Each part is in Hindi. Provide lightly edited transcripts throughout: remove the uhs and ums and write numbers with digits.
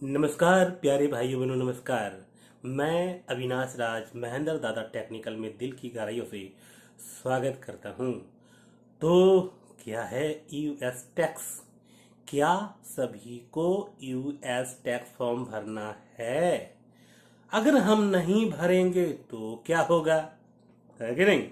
नमस्कार प्यारे भाइयों बहनों, नमस्कार। मैं अविनाश राज महेंद्र दादा टेक्निकल में दिल की गहराइयों से स्वागत करता हूं। तो क्या है यूएस टैक्स? क्या सभी को यूएस टैक्स फॉर्म भरना है? अगर हम नहीं भरेंगे तो क्या होगा, है कि नहीं?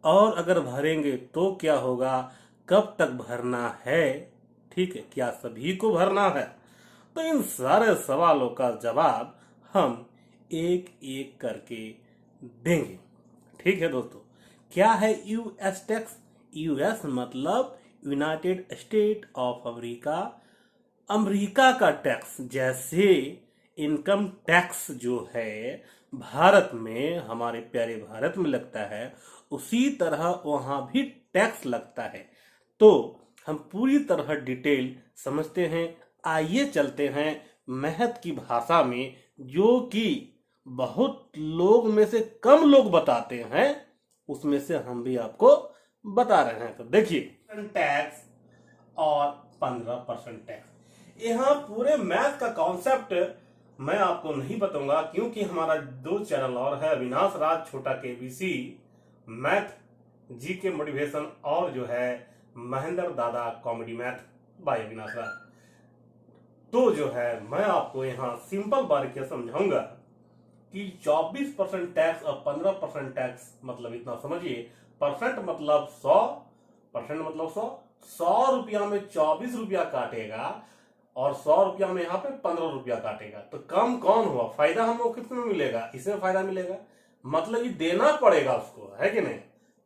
और अगर भरेंगे तो क्या होगा? कब तक भरना है? ठीक है, क्या सभी को भरना है? तो इन सारे सवालों का जवाब हम एक एक करके देंगे। ठीक है दोस्तों, क्या है यूएस टैक्स? यूएस मतलब United state of America. America का टैक्स, जैसे इनकम टैक्स जो है भारत में, हमारे प्यारे भारत में लगता है, उसी तरह वहां भी टैक्स लगता है। तो हम पूरी तरह डिटेल समझते हैं। आइए चलते हैं महत की भाषा में, जो कि बहुत लोग में से कम लोग बताते हैं, उसमें से हम भी आपको बता रहे हैं। तो देखिए, टैक्स और 15% टैक्स, यहाँ पूरे मैथ का कॉन्सेप्ट मैं आपको नहीं बताऊंगा, क्योंकि हमारा दो चैनल और है, अविनाश राज छोटा केबीसी मैथ जी के मोटिवेशन, और जो है महेंद्र दादा कॉमेडी मैथ बाय अविनाश राज। तो जो है मैं आपको यहाँ सिंपल बारीकियां समझाऊंगा कि 24% टैक्स और 15% टैक्स मतलब इतना समझिए। परसेंट मतलब 100%, मतलब 100 रुपया में 24 रुपया काटेगा, और 100 रुपया में यहाँ पे 15 रुपया काटेगा। तो कम कौन हुआ? फायदा हमको कितने मिलेगा? इसमें फायदा मिलेगा, मतलब ये देना पड़ेगा उसको, है कि नहीं?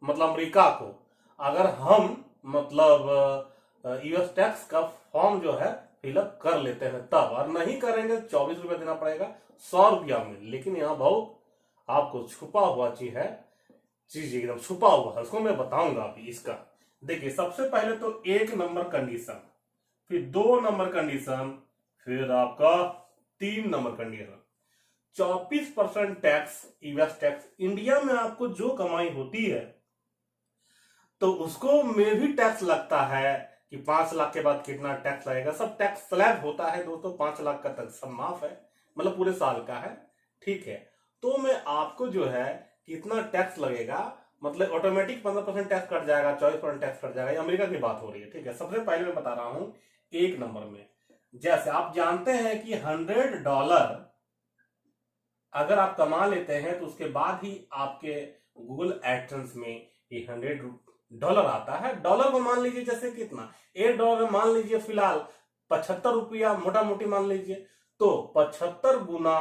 मतलब अमेरिका को अगर हम मतलब यूएस टैक्स का फॉर्म जो है फिलअप कर लेते हैं तब, और नहीं करेंगे 24 रुपया देना पड़ेगा 100 रुपया में। लेकिन यहाँ बहुत आपको छुपा हुआ चीज है, चीज एकदम छुपा हुआ है, उसको मैं बताऊंगा अभी। इसका देखिए, सबसे पहले तो 1 नंबर कंडीशन, फिर 2 नंबर कंडीशन, फिर आपका 3 number condition. 24% tax, US tax. India में आपको जो कमाई होती है तो उसको में भी टैक्स लगता है कि 5 लाख के बाद कितना टैक्स लगेगा। सब टैक्स स्लैब होता है दोस्तों, 5 लाख का तक सब माफ है, मतलब पूरे साल का है। ठीक है, तो मैं आपको जो है कितना टैक्स लगेगा, मतलब ऑटोमेटिक 15% टैक्स कट जाएगा, 24% टैक्स कट जाएगा। ये अमेरिका की बात हो रही है। ठीक है, सबसे पहले मैं बता रहा हूं 1 नंबर में। जैसे आप जानते हैं कि $100 अगर आप कमा लेते हैं तो उसके बाद ही आपके गूगल एडसेंस में ये $100 आता है। डॉलर को मान लीजिए जैसे कितना, $1 मान लीजिए फिलहाल 75 रुपया, मोटा मोटी मान लीजिए। तो 75 गुना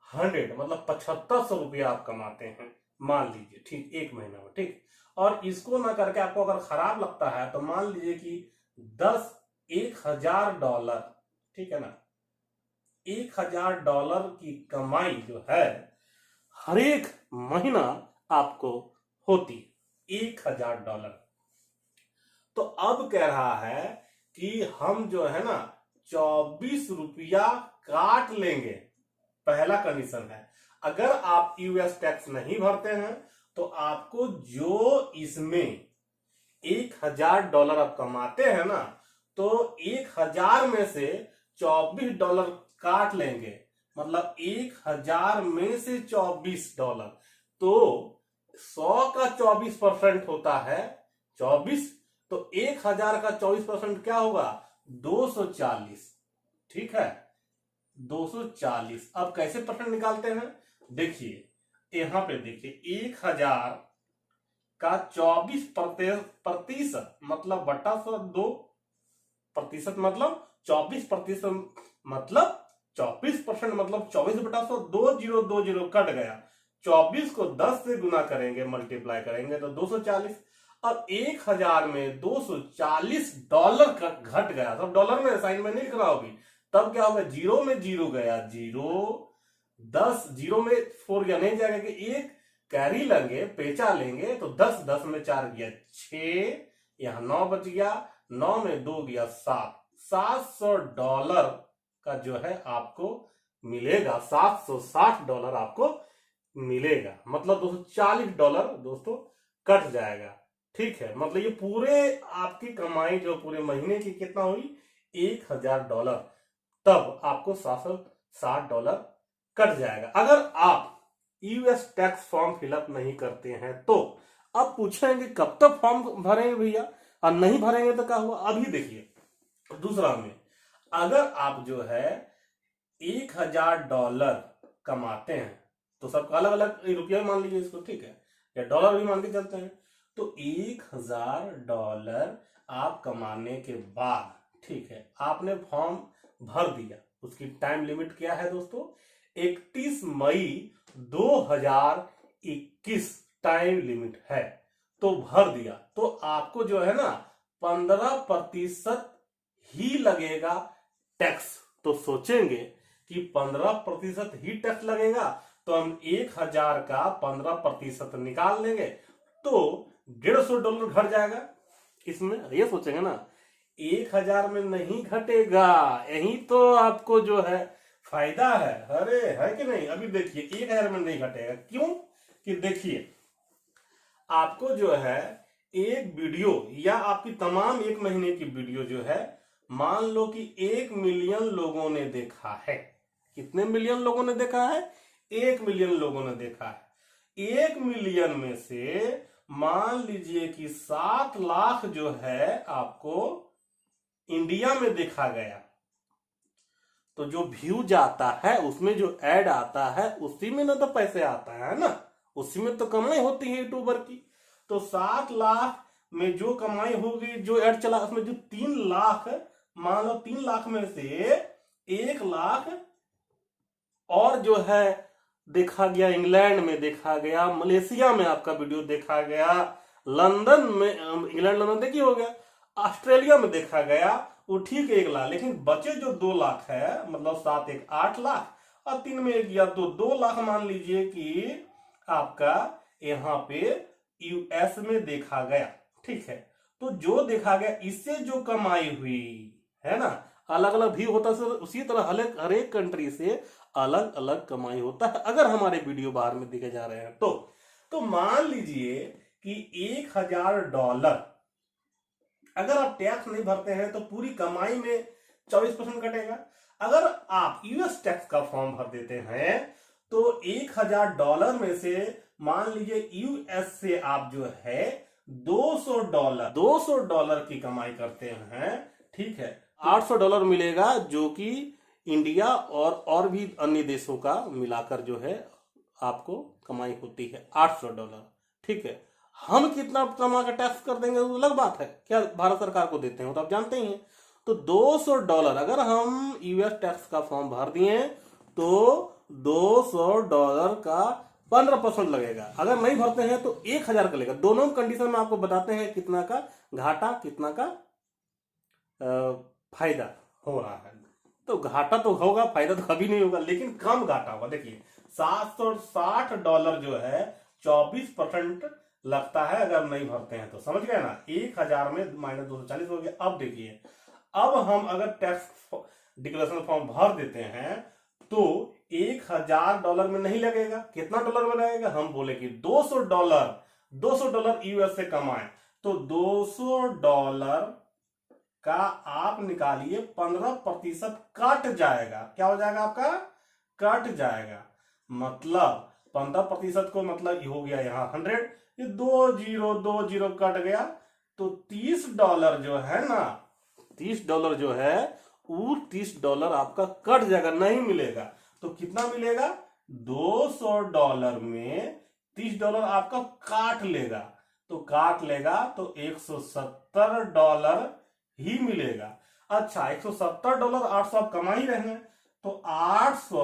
100 मतलब 7500 रुपया आप कमाते हैं, मान लीजिए। ठीक, एक महीना में। ठीक, और इसको ना करके आपको अगर खराब लगता है तो मान लीजिए कि 10 $1000, ठीक है ना, $1000 की कमाई जो है हर एक महीना आपको होती, $1000। तो अब कह रहा है कि हम जो है ना 24 रुपया काट लेंगे। पहला कंडीशन है, अगर आप यूएस टैक्स नहीं भरते हैं तो आपको जो इसमें $1000 आप कमाते हैं ना, तो 1000 में से $24 काट लेंगे, मतलब 1000 में से $24। तो 100 का 24% होता है 24, तो 1000 का 24% क्या होगा? 240। ठीक है, 240। अब कैसे परसेंट निकालते हैं? देखिए, यहां पे देखिए, 1000 का 24% मतलब बटा 100, 2% मतलब 24%, मतलब 24% मतलब 24/100, 2020 कट गया। 24 को 10 से गुना करेंगे, मल्टीप्लाई करेंगे तो 240। अब 1000 में $240 का घट गया, सब डॉलर में साइन में नहीं लिख रहा होगी, तब क्या होगा? जीरो में जीरो गया, जीरो। 10 जीरो में 4 गया, नहीं जाएगा कि एक कैरी लेंगे, पेचा लेंगे, तो 10, 10 में 4 गया 6, यहां 9 बच गया, 9 में 2 गया 7। $700 का जो है आपको मिलेगा, $760 आपको मिलेगा, मतलब $240 दोस्तों कट जाएगा। ठीक है, मतलब ये पूरे आपकी कमाई जो पूरे महीने की कितना हुई? $1000। तब आपको $760 कट जाएगा। अगर आप यूएस टैक्स फॉर्म फिलअप नहीं करते हैं तो अब पूछेंगे कब तक फॉर्म भरेंगे भैया, और नहीं भरेंगे तो क्या हुआ। अभी देखिए दूसरा में, अगर आप जो है $1000 कमाते हैं, तो सबका अलग अलग रुपया मान लीजिए इसको, ठीक है, या डॉलर भी मान के चलते हैं, तो $1000 आप कमाने के बाद, ठीक है, आपने फॉर्म भर दिया। उसकी टाइम लिमिट क्या है दोस्तों, 31 मई 2021 टाइम लिमिट है। तो भर दिया तो आपको जो है ना 15% ही लगेगा टैक्स। तो सोचेंगे कि 15% ही टैक्स लगेगा, तो हम 1000 का 15% निकाल लेंगे तो $150 घट जाएगा। इसमें ये सोचेंगे ना 1000 में नहीं घटेगा, यही तो आपको जो है फायदा है। अरे है कि नहीं। अभी देखिए 1000 में नहीं घटेगा, क्यों कि देखिए आपको जो है एक वीडियो या आपकी तमाम 1 महीने की वीडियो जो है, मान लो कि 1 मिलियन लोगों ने देखा है। कितने मिलियन लोगों ने देखा है, 1 मिलियन लोगों ने देखा है। 1 मिलियन में से मान लीजिए कि 7 लाख जो है आपको इंडिया में देखा गया, तो जो व्यू जाता है उसमें जो ऐड आता है उसी में ना तो पैसे आता है ना, उसी में तो कमाई होती है यूट्यूबर की। तो 7 लाख में जो कमाई होगी, जो ऐड चला उसमें जो 3 लाख, मान लो 3 लाख में से 1 लाख और जो है देखा गया, इंग्लैंड में देखा गया, मलेशिया में आपका वीडियो देखा गया, लंदन में, इंग्लैंड लंदन देखिए हो गया, ऑस्ट्रेलिया में देखा गया, वो ठीक 1 लाख। लेकिन बचे जो 2 लाख है, मतलब 7 1 8 लाख और 3 में 1 या 2 लाख मान लीजिए कि आपका यहाँ पे यूएस में देखा गया, ठीक है। तो जो देखा गया इससे जो कमाई हुई है ना, अलग अलग भी होता है, उसी तरह हर एक कंट्री से अलग अलग कमाई होता है। अगर हमारे वीडियो बाहर में दिखे जा रहे हैं तो मान लीजिए कि $1000 अगर आप टैक्स नहीं भरते हैं तो पूरी कमाई में 24% कटेगा। अगर आप यूएस टैक्स का फॉर्म भर देते हैं तो $1000 में से मान लीजिए यूएस से आप जो है $200 की कमाई करते हैं, ठीक है, $800 मिलेगा, जो कि इंडिया और भी अन्य देशों का मिलाकर जो है आपको कमाई होती है $800, ठीक है। हम कितना कमा कर टैक्स कर देंगे वो अलग बात है, क्या भारत सरकार को देते हैं तो आप जानते ही हैं। तो $200 अगर हम यूएस टैक्स का फॉर्म भर दिए तो $200 का 15% लगेगा। अगर नहीं भरते हैं तो 1000 का लगेगा। दोनों कंडीशन में आपको बताते हैं कितना का घाटा, कितना का फायदा हो रहा है। तो घाटा तो होगा, फायदा तो कभी नहीं होगा, लेकिन कम घाटा होगा। देखिए $760 जो है 24% लगता है अगर नहीं भरते हैं तो, समझ गए ना। 1000 में -240 हो गया। अब देखिए, अब हम अगर टैक्स डिक्लेरेशन फॉर्म भर देते हैं तो $1000 में नहीं लगेगा, कितना डॉलर में लगेगा, हम बोले कि $200 यूएस से कमाए तो $200 का आप निकालिए, 15% कट जाएगा। क्या हो जाएगा आपका, कट जाएगा। मतलब 15% को मतलब हो गया यहाँ 100, ये 2 0 कट गया तो $30 जो है ना, $30 जो है वो $30 आपका कट जाएगा, नहीं मिलेगा। तो कितना मिलेगा, $200 में $30 आपका काट लेगा, तो काट लेगा तो $170 ही मिलेगा। अच्छा, $170 800 आप कमा ही रहे हैं, तो 800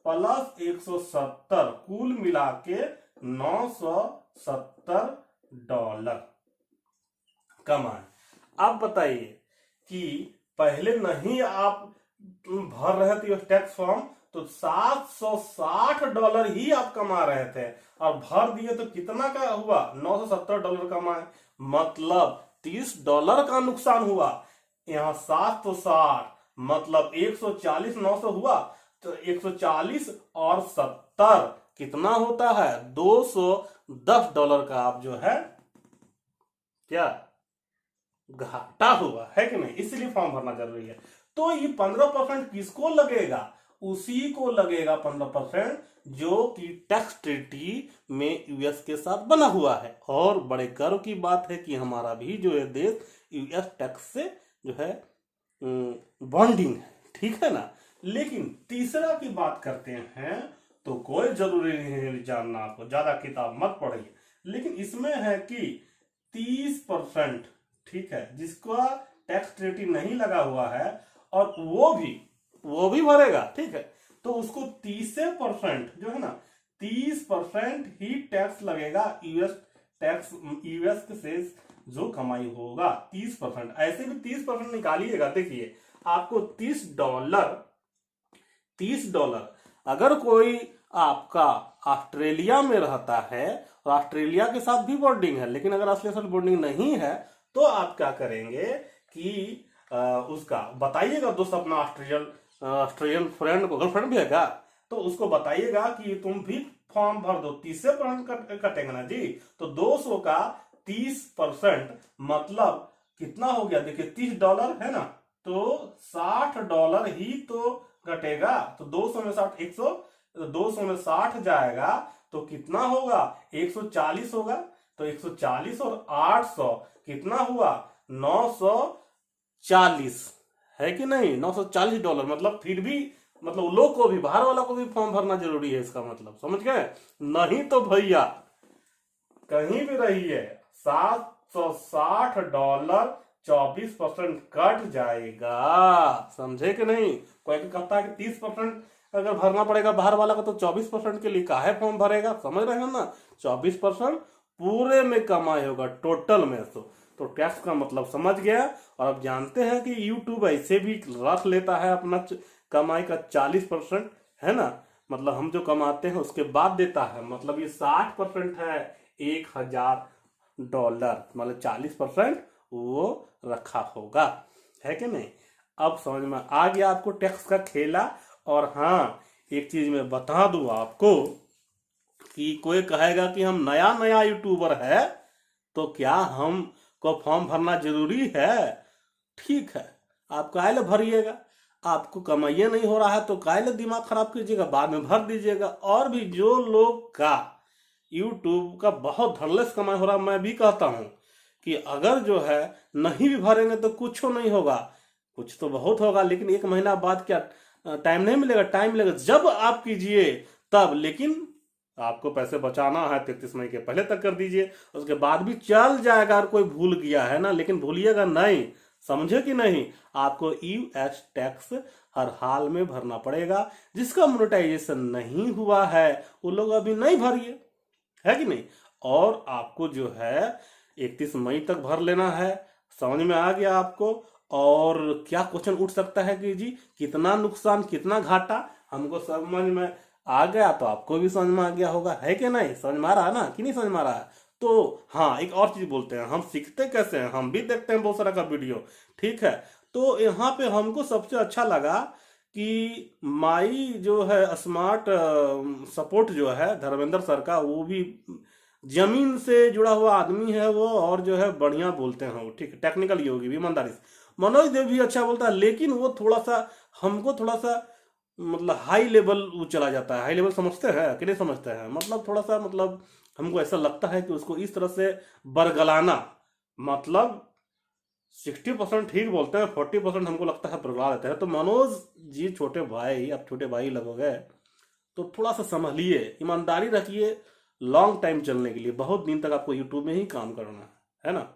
प्लस 170 कुल मिला के $970 कमाए। अब बताइए कि पहले नहीं आप भर रहे थे टैक्स फॉर्म तो $760 ही आप कमा रहे थे, और भर दिए तो कितना का हुआ, $970 कमाए। मतलब $30 का नुकसान हुआ। यहाँ 760 मतलब 140, 900 हुआ तो 140 और 70 कितना होता है, $210 का आप जो है क्या घाटा हुआ है कि नहीं, इसलिए फॉर्म भरना जरूरी है। तो ये 15% किसको लगेगा? उसी को लगेगा 15%, जो कि टैक्स ट्रीटी में यूएस के साथ बना हुआ है। और बड़े गर्व की बात है कि हमारा भी जो है देश यूएस टैक्स से जो है बॉन्डिंग है, ठीक है ना। लेकिन तीसरा की बात करते हैं तो कोई जरूरी नहीं है जानना, आपको ज्यादा किताब मत पढ़िए, लेकिन इसमें है कि 30%, ठीक है, जिसका टैक्स ट्रीटी नहीं लगा हुआ है और वो भी भरेगा, ठीक है, तो उसको 30% जो है ना 30% ही टैक्स लगेगा यूएस से जो कमाई होगा 30%। ऐसे भी 30% निकालिएगा। देखिए आपको $30 अगर कोई आपका ऑस्ट्रेलिया में रहता है और ऑस्ट्रेलिया के साथ भी बॉन्डिंग है, लेकिन अगर असली बॉन्डिंग नहीं है तो आप क्या करेंगे कि उसका बताइएगा दोस्त अपना ऑस्ट्रेलियन फ्रेंड को, गर्लफ्रेंड भी है क्या, तो उसको बताइएगा कि तुम भी फॉर्म भर दो, 30% कटेंगे ना जी। तो 200 का 30% मतलब कितना हो गया? देखिए $30 है ना, तो $60 ही तो घटेगा। तो 200 में 60, 100, 200 में 60 जाएगा तो कितना होगा? 140 होगा। तो 140 और 800 कितना हुआ? 940 है कि नहीं? $940 मतलब फिर भी मतलब लोग को भी, बाहर वाला को भी फॉर्म भरना जरूरी है, इसका मतलब समझ गए? नहीं तो भैया कहीं भी रहिए $760 24% कट जाएगा, समझे कि नहीं? कोई कहता है कि 30% अगर भरना पड़ेगा बाहर वाला को, तो 24% के लिए काहे फॉर्म भरेगा? समझ रहे हो ना? 24% पूरे में कमाई होगा टोटल में। तो टैक्स का मतलब समझ गया। और अब जानते हैं कि यूट्यूब ऐसे भी रख लेता है अपना कमाई का 40%, है ना, मतलब हम जो कमाते हैं उसके बाद देता है, मतलब ये 60% है $1000, मतलब 40% वो रखा होगा, है कि नहीं? अब समझ में आ गया आपको टैक्स का खेला। और हाँ, एक चीज मैं बता दूं आपको कि कोई कहेगा कि हम नया नया यूट्यूबर है तो क्या हमको फॉर्म भरना जरूरी है? ठीक है, आप काहे भरिएगा? आपको कमाइए नहीं हो रहा है तो काहे दिमाग खराब कीजिएगा, बाद में भर दीजिएगा। और भी जो लोग का यूट्यूब का बहुत धड़ल्ले कमाई हो रहा, मैं भी कहता हूं कि अगर जो है नहीं भी भरेंगे तो कुछ नहीं होगा, कुछ तो बहुत होगा, लेकिन 1 महीना बाद क्या टाइम नहीं मिलेगा? टाइम मिलेगा जब आप कीजिए तब, लेकिन आपको पैसे बचाना है 33 मई के पहले तक कर दीजिए, उसके बाद भी चल जाएगा। अगर कोई भूल गया है ना, लेकिन भूलिएगा नहीं, समझे कि नहीं? आपको यूएस टैक्स हर हाल में भरना पड़ेगा। जिसका मोनेटाइजेशन नहीं हुआ है वो लोग अभी नहीं भरिए, है कि नहीं? और आपको जो है 31 मई तक भर लेना है। समझ में आ गया आपको? और क्या क्वेश्चन उठ सकता है कि जी कितना नुकसान कितना घाटा, हमको समझ में आ गया तो आपको भी समझ में आ गया होगा, है कि नहीं? समझ में आ रहा है ना कि नहीं समझ में आ रहा है? तो हाँ, एक और चीज बोलते हैं, हम सीखते कैसे हैं, हम भी देखते हैं बहुत सारा का वीडियो, ठीक है। तो यहाँ पे हमको सबसे अच्छा लगा कि माई जो है स्मार्ट सपोर्ट जो है धर्मेंद्र सर का, वो भी जमीन से जुड़ा हुआ आदमी है वो, और जो है बढ़िया बोलते हैं वो, ठीक है, टेक्निकल योगी भी ईमानदारी से। मनोज देव भी अच्छा बोलता है, लेकिन वो थोड़ा सा हमको थोड़ा सा मतलब हाई लेवल वो चला जाता है। हाई लेवल समझते हैं कि नहीं समझते हैं? मतलब थोड़ा सा मतलब हमको ऐसा लगता है कि उसको इस तरह से बरगलाना, मतलब 60% ठीक बोलते हैं, 40% हमको लगता है बरगला देते हैं। तो मनोज जी छोटे भाई, अब छोटे भाई लगोगे तो थोड़ा सा संभलिए, ईमानदारी रखिए, लॉन्ग टाइम चलने के लिए, बहुत दिन तक आपको यूट्यूब में ही काम करना है ना।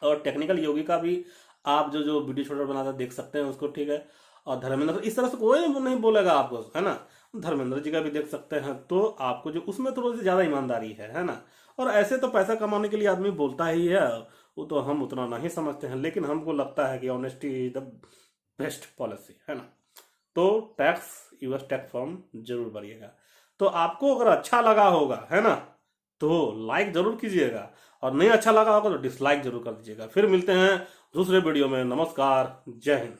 और टेक्निकल योगी का भी आप जो जो वीडियो छोटा बनाता देख सकते हैं उसको, ठीक है। और धर्मेंद्र, इस तरह से कोई नहीं बोलेगा आपको, है ना। धर्मेंद्र जी का भी देख सकते हैं, तो आपको जो उसमें थोड़ी सी ज्यादा ईमानदारी है ना। और ऐसे तो पैसा कमाने के लिए आदमी बोलता ही है, वो तो हम उतना नहीं समझते हैं, लेकिन हमको लगता है कि honesty is the best policy, है ना। तो टैक्स यूएस टैक्स फॉर्म जरूर भरिएगा। तो आपको अगर अच्छा लगा होगा, है ना, तो लाइक जरूर कीजिएगा, और नहीं अच्छा लगा होगा तो डिसलाइक जरूर कर दीजिएगा। फिर मिलते हैं दूसरे वीडियो में। नमस्कार, जय हिंद।